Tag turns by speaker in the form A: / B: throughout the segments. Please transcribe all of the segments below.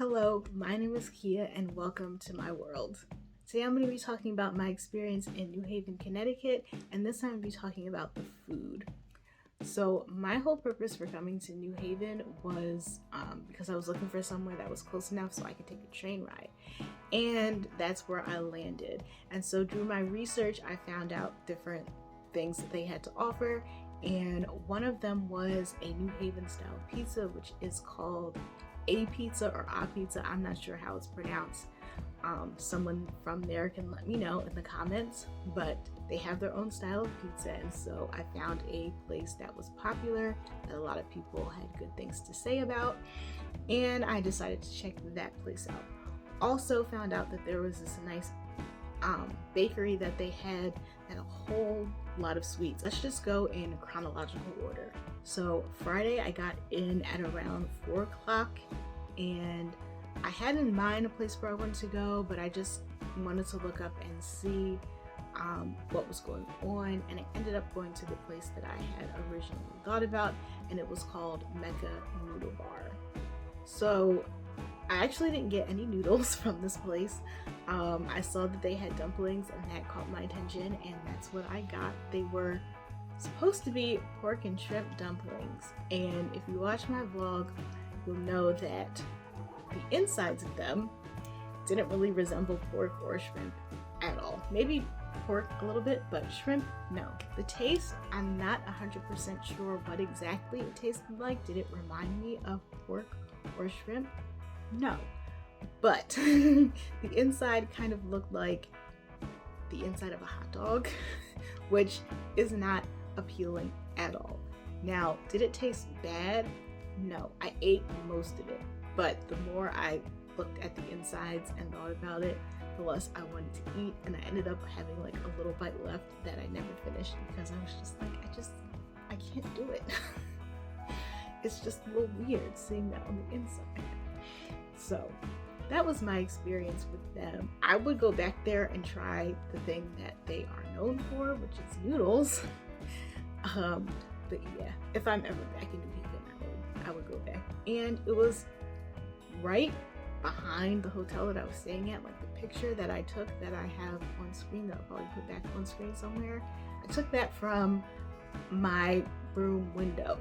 A: Hello, my name is Kia and welcome to my world. Today I'm going to be talking about my experience in New Haven, Connecticut, and this time I'm going to be talking about the food. So my whole purpose for coming to New Haven was because I was looking for somewhere that was close enough so I could take a train ride. And that's where I landed. And so through my research, I found out different things that they had to offer. And one of them was a New Haven style pizza, which is called A Pizza or A Pizza. I'm not sure how it's pronounced. Someone from there can let me know in the comments, but they have their own style of pizza, and so I found a place that was popular, that a lot of people had good things to say about, and I decided to check that place out. Also found out that there was this nice bakery that they had a whole lot of sweets. Let's just go in chronological order. So Friday I got in at around 4 o'clock, and I had in mind a place where I wanted to go, but I just wanted to look up and see what was going on, and I ended up going to the place that I had originally thought about, and it was called Mecca Noodle Bar. So I actually didn't get any noodles from this place. I saw that they had dumplings, and that caught my attention, and that's what I got. They were supposed to be pork and shrimp dumplings, and if you watch my vlog, you'll know that the insides of them didn't really resemble pork or shrimp at all. Maybe pork a little bit, but shrimp, no. The taste, I'm not 100% sure what exactly it tasted like. Did it remind me of pork or shrimp? No. But the inside kind of looked like the inside of a hot dog, which is not appealing at all. Now, did it taste bad? No. I ate most of it. But the more I looked at the insides and thought about it, the less I wanted to eat, and I ended up having like a little bite left that I never finished because I was just like, I can't do it. It's just a little weird seeing that on the inside. So that was my experience with them. I would go back there and try the thing that they are known for, which is noodles. But yeah, if I'm ever back in New Haven, I would go back. And it was right behind the hotel that I was staying at. Like the picture that I took that I have on screen, that I'll probably put back on screen somewhere, I took that from my room window.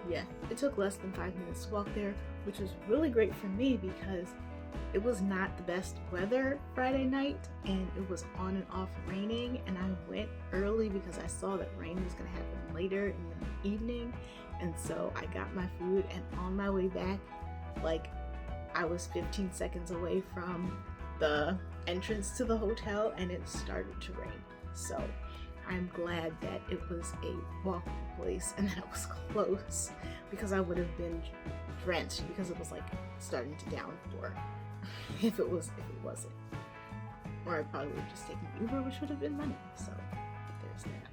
A: Yeah, it took less than 5 minutes to walk there, which was really great for me because it was not the best weather Friday night, and it was on and off raining, and I went early because I saw that rain was going to happen later in the evening. And so I got my food, and on my way back, like, I was 15 seconds away from the entrance to the hotel, and it started to rain. So I'm glad that it was a walkable place and that it was close, because I would have been drenched because it was like starting to downpour if it wasn't. Or I probably would have just taken Uber, which would have been money. So there's that.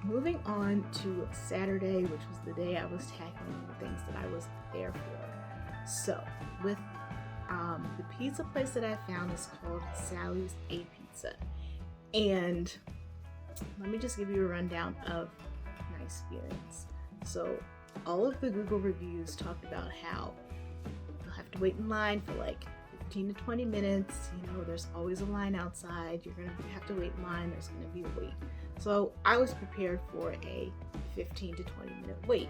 A: Moving on to Saturday, which was the day I was tackling the things that I was there for. So with the pizza place that I found is called Sally's A Pizza, and let me just give you a rundown of my experience. So all of the Google reviews talked about how you'll have to wait in line for like 15 to 20 minutes. You know, there's always a line outside. You're gonna have to wait in line. There's gonna be a wait. So I was prepared for a 15 to 20 minute wait.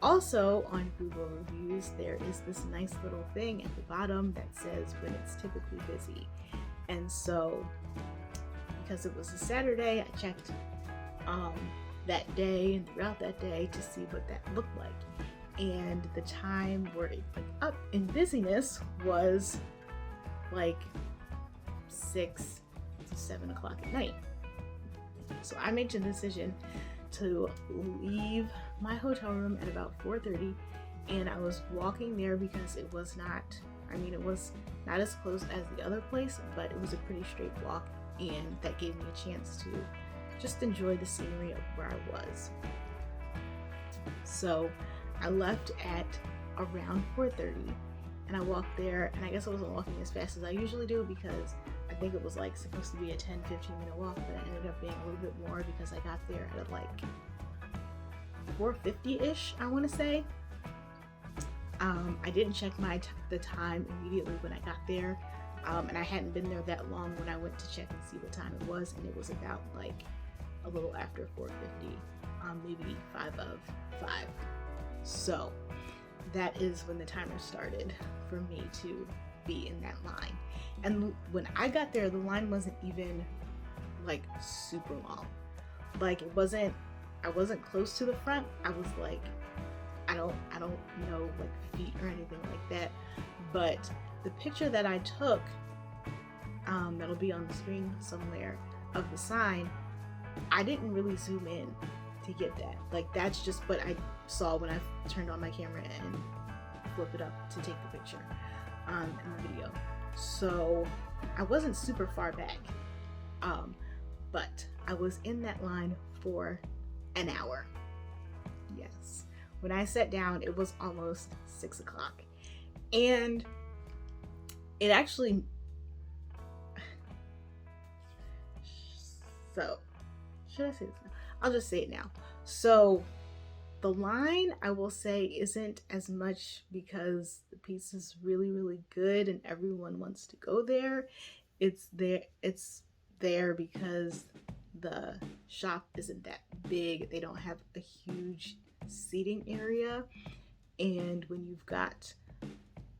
A: Also on Google reviews, there is this nice little thing at the bottom that says when it's typically busy. And so because it was a Saturday, I checked that day and throughout that day to see what that looked like. And the time where it went up in busyness was like 6 to 7 o'clock at night. So I made the decision to leave my hotel room at about 4:30, and I was walking there because it was not as close as the other place, but it was a pretty straight walk, and that gave me a chance to just enjoy the scenery of where I was. So I left at around 4:30, and I walked there, and I guess I wasn't walking as fast as I usually do because I think it was like supposed to be a 10-15 minute walk, but it ended up being a little bit more because I got there at like 4:50-ish, I want to say. I didn't check the time immediately when I got there, and I hadn't been there that long when I went to check and see what time it was, and it was about like a little after 4:50, maybe 5 of 5. So that is when the timer started for me to be in that line. And when I got there, the line wasn't even like super long. Like I wasn't close to the front. I was like, I don't know like feet or anything like that. But the picture that I took, that'll be on the screen somewhere, of the sign, I didn't really zoom in to get that. Like that's just what I saw when I turned on my camera and flipped it up to take the picture in the video. So I wasn't super far back, but I was in that line for an hour. Yes. When I sat down, it was almost 6 o'clock. And it actually, so, should I say this now? I'll just say it now. So the line, I will say, isn't as much because the pizza's really, really good and everyone wants to go there. It's there because the shop isn't that big. They don't have a huge seating area. And when you've got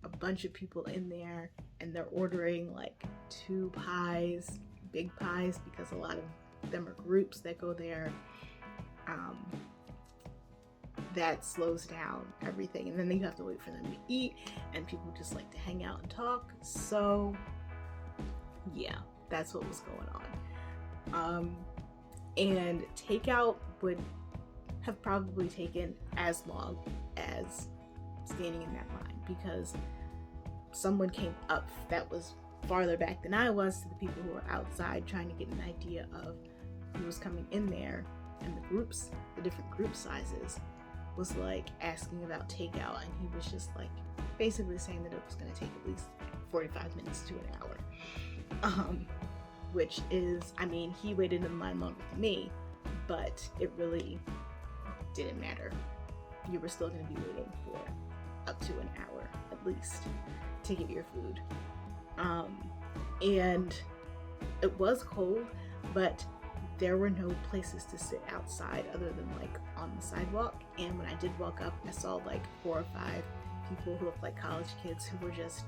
A: a bunch of people in there and they're ordering like 2 pies, big pies, because a lot of them are groups that go there, that slows down everything. And then you have to wait for them to eat, and people just like to hang out and talk. So yeah, that's what was going on. And takeout would have probably taken as long as standing in that line, because someone came up that was farther back than I was to the people who were outside trying to get an idea of who was coming in there, and the different group sizes, was like asking about takeout, and he was just like basically saying that it was going to take at least 45 minutes to an hour, which is, I mean, he waited in line longer than me, but it really didn't matter. You were still going to be waiting for up to an hour at least to get your food. And it was cold, but there were no places to sit outside other than like on the sidewalk. And when I did walk up, I saw like 4 or 5 people who looked like college kids who were just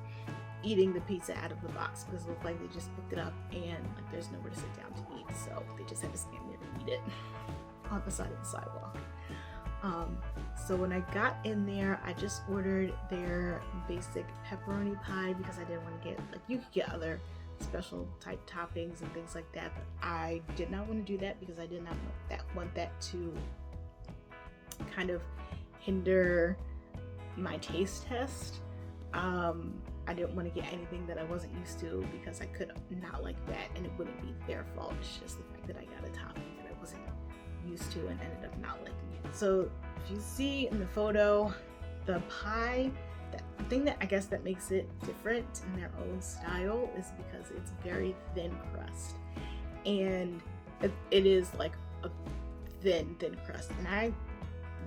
A: eating the pizza out of the box, because it looked like they just picked it up and like there's nowhere to sit down to eat, so they just had to stand there and eat it on the side of the sidewalk. So when I got in there, I just ordered their basic pepperoni pie because I didn't want to get, like, you could get other special type toppings and things like that, but I did not want to do that because I did not want that to kind of hinder my taste test. I didn't want to get anything that I wasn't used to because I could not like that, and it wouldn't be their fault. It's just the fact that I got a topping that I wasn't used to and ended up not liking it. So if you see in the photo, the pie, the thing that I guess that makes it different in their own style is because it's very thin crust, and it is like a thin crust, and I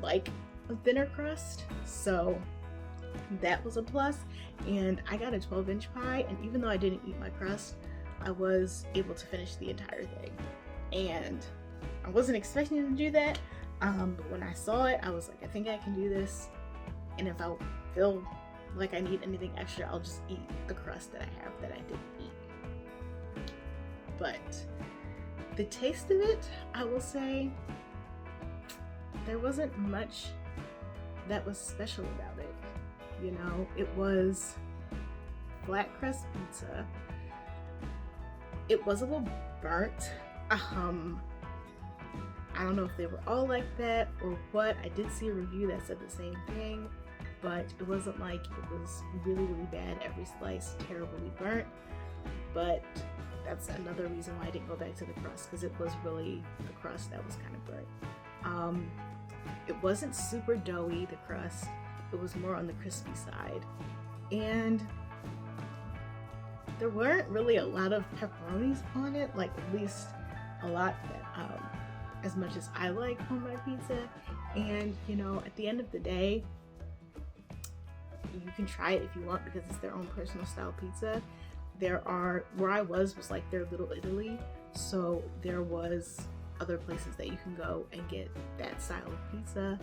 A: like a thinner crust, so that was a plus. And I got a 12-inch pie, and even though I didn't eat my crust, I was able to finish the entire thing, and I wasn't expecting to do that, but when I saw it, I was like, I think I can do this, and if I feel like I need anything extra, I'll just eat the crust that I have that I didn't eat. But the taste of it, I will say, there wasn't much that was special about it. You know, it was flat crust pizza. It was a little burnt. I don't know if they were all like that or what. I did see a review that said the same thing, but it wasn't like it was really, really bad. Every slice terribly burnt, but that's another reason why I didn't go back to the crust, because it was really the crust that was kind of burnt. It wasn't super doughy, the crust. It was more on the crispy side, and there weren't really a lot of pepperonis on it, like at least a lot that as much as I like on my pizza. And you know, at the end of the day, you can try it if you want because it's their own personal style pizza. Where I was like their Little Italy, so there was other places that you can go and get that style of pizza.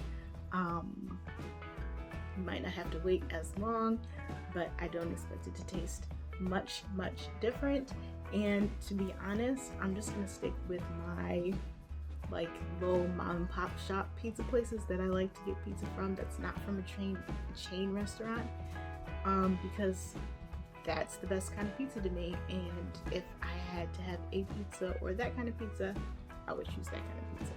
A: You might not have to wait as long, but I don't expect it to taste much different. And to be honest, I'm just gonna stick with my like little mom and pop shop pizza places that I like to get pizza from that's not from a chain restaurant, because that's the best kind of pizza to me. And if I had to have a pizza or that kind of pizza, I would choose that kind of pizza.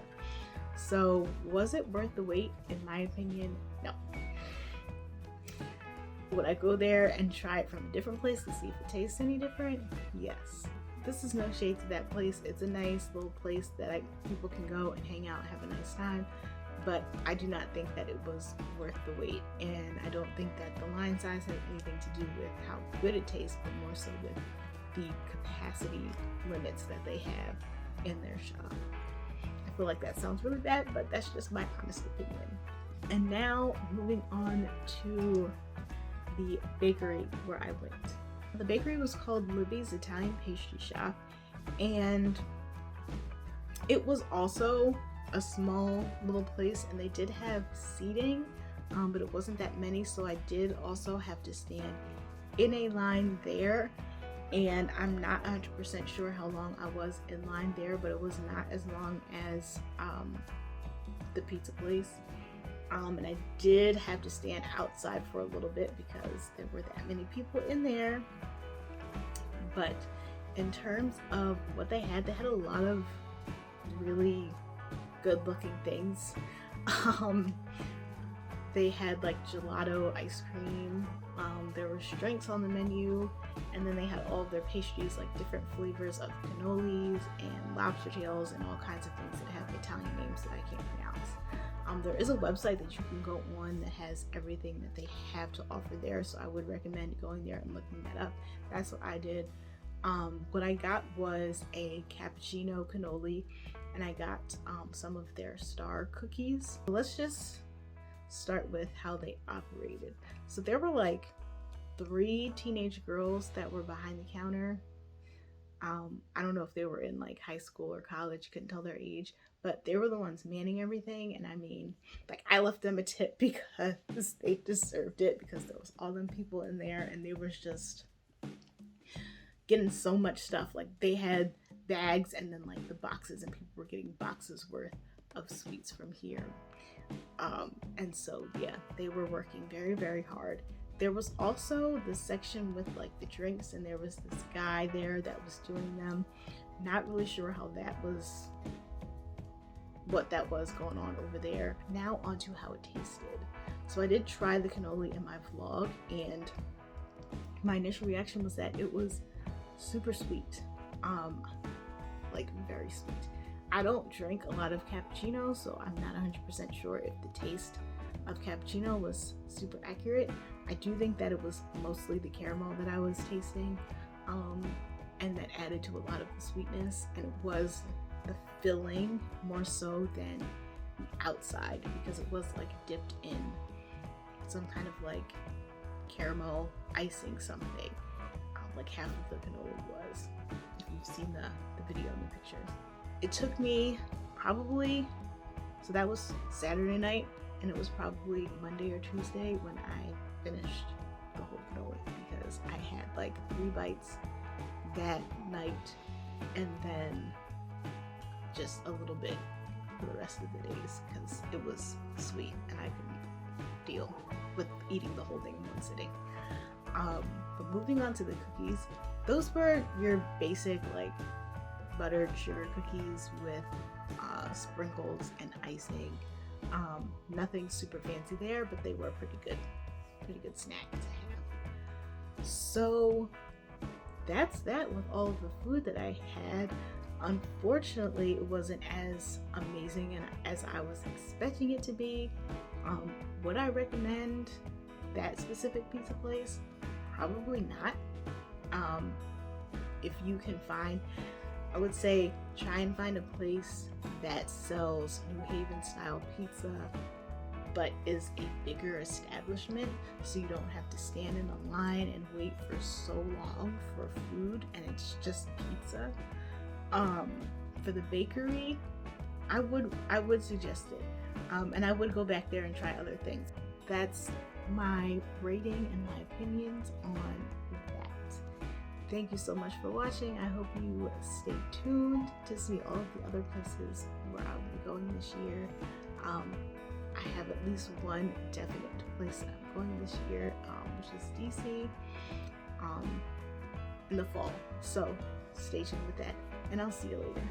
A: So was it worth the wait? In my opinion, no. Would I go there and try it from a different place to see if it tastes any different? Yes. This is no shade to that place. It's a nice little place that people can go and hang out and have a nice time, but I do not think that it was worth the wait, and I don't think that the line size had anything to do with how good it tastes, but more so with the capacity limits that they have in their shop. I feel like that sounds really bad, but that's just my honest opinion. And now moving on to the bakery where I went. The bakery was called Libby's Italian Pastry Shop, and it was also a small little place, and they did have seating, but it wasn't that many, so I did also have to stand in a line there, and I'm not 100% sure how long I was in line there, but it was not as long as the pizza place. And I did have to stand outside for a little bit because there were that many people in there. But in terms of what they had a lot of really good looking things. They had like gelato ice cream, there were drinks on the menu, and then they had all of their pastries, like different flavors of cannolis and lobster tails and all kinds of things that have Italian names that I can't pronounce. There is a website that you can go on that has everything that they have to offer there, so I would recommend going there and looking that up. That's what I did. What I got was a cappuccino cannoli, and I got some of their star cookies. Let's just start with how they operated. So there were like 3 teenage girls that were behind the counter. I don't know if they were in like high school or college, couldn't tell their age, but they were the ones manning everything. And I mean, like, I left them a tip because they deserved it, because there was all them people in there and they were just getting so much stuff. Like, they had bags and then like the boxes, and people were getting boxes worth of sweets from here. And so yeah, they were working very hard. There was also the section with like the drinks, and there was this guy there that was doing them. Not really sure what that was going on over there. Now onto how it tasted. So I did try the cannoli in my vlog, and my initial reaction was that it was super sweet, like very sweet. I don't drink a lot of cappuccino, so I'm not 100% sure if the taste of cappuccino was super accurate. I do think that it was mostly the caramel that I was tasting, and that added to a lot of the sweetness, and it was the filling more so than the outside, because it was like dipped in some kind of like caramel icing something, like half of the cannoli was, if you've seen the video and the pictures. It took me probably, so that was Saturday night, and it was probably Monday or Tuesday when I finished the whole cannoli, because I had like 3 bites that night and then just a little bit for the rest of the days, because it was sweet and I couldn't deal with eating the whole thing in one sitting. But moving on to the cookies, those were your basic like buttered sugar cookies with sprinkles and icing. Nothing super fancy there, but they were pretty good snack to have. So that's that with all of the food that I had. Unfortunately, it wasn't as amazing and as I was expecting it to be. Would I recommend that specific pizza place? Probably not. If you can find, I would say try and find a place that sells New Haven style pizza, but is a bigger establishment, so you don't have to stand in a line and wait for so long for food, and it's just pizza. For the bakery, I would suggest it, and I would go back there and try other things. That's my rating and my opinions on that. Thank you so much for watching. I hope you stay tuned to see all of the other places where I'll be going this year. I have at least one definite place that I'm going this year, which is DC, in the fall. So stay tuned with that, and I'll see you later.